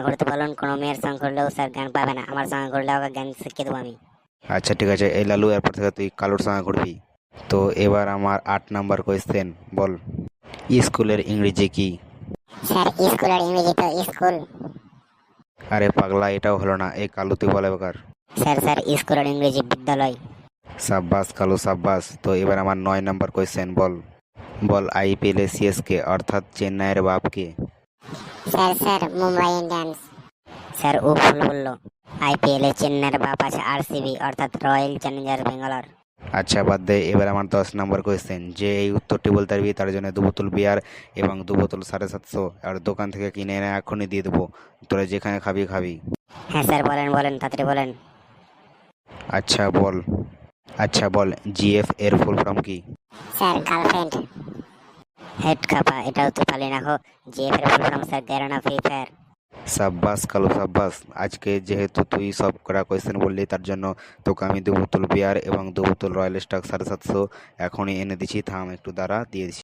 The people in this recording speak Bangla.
ঘুরতে বলুন, কোনো মেয়ের সঙ্গে ঘুরলেও স্যার জ্ঞান পাবে না, আমার সঙ্গে ঘুরলে ওকে জ্ঞান শিখিয়ে দেবো আমি। আচ্ছা ঠিক আছে, এই লালু এরপর থেকে তুই কালুর সঙ্গে ঘুরবি। তো এবার আমার 8 নম্বর কোয়েশ্চেন, বল স্কুলের ইংরেজি কি? স্যার স্কুলের ইংরেজি তো স্কুল। আরে পাগলা, এটাও হলো না, এই কালু তুই বলে বেকার। স্যার স্কুলের ইংরেজি বিদ্যালয়। সাব্বাস কালু সাব্বাস। তো এবার আমার 9 নম্বর কোয়েশ্চেন, বল বল আইপিএল এ সিএসকে অর্থাৎ চেন্নাইয়ের বাপ কে? Sir Mumbai Indians. স্যার ও ভুল বললো, আইপিএল এ চেন্নাইয়ের বাপ আছে আরসিবি অর্থাৎ রয়্যাল চ্যালেঞ্জার্স ব্যাঙ্গালোর। আচ্ছা বাদ দে, এবার আমার 10 নম্বর কোয়েশ্চেন, যে এই উত্তরটি বলতে পারবি তার জন্য 2 বোতল বিয়ার এবং 2 বোতল 750 আর দোকান থেকে কিনে এনে এখনই দিয়ে দেবো। তোরা যেখানে খাবি খাবি। হ্যাঁ স্যার, বলেন বলেন তাড়াতাড়ি বলেন। আচ্ছা বল আচ্ছা বল জিএফ এর ফুল ফর্ম কি? Sir girlfriend. হেড খাপা, এটাও তুই পালি না হো। জিএফ এর full form sir গ্যারানা free fire. সাব্বাস কালু সাব্বাস। আজকে যেহেতু তুই সব করা কোয়েশ্চেন বললি তার জন্য তোকে আমি 2 বোতল বিয়ার এবং 2 বোতল রয়্যাল স্টাগ 750 এখনই এনে দিচ্ছি, থাম একটু দাঁড়া, দিয়ে দিচ্ছি।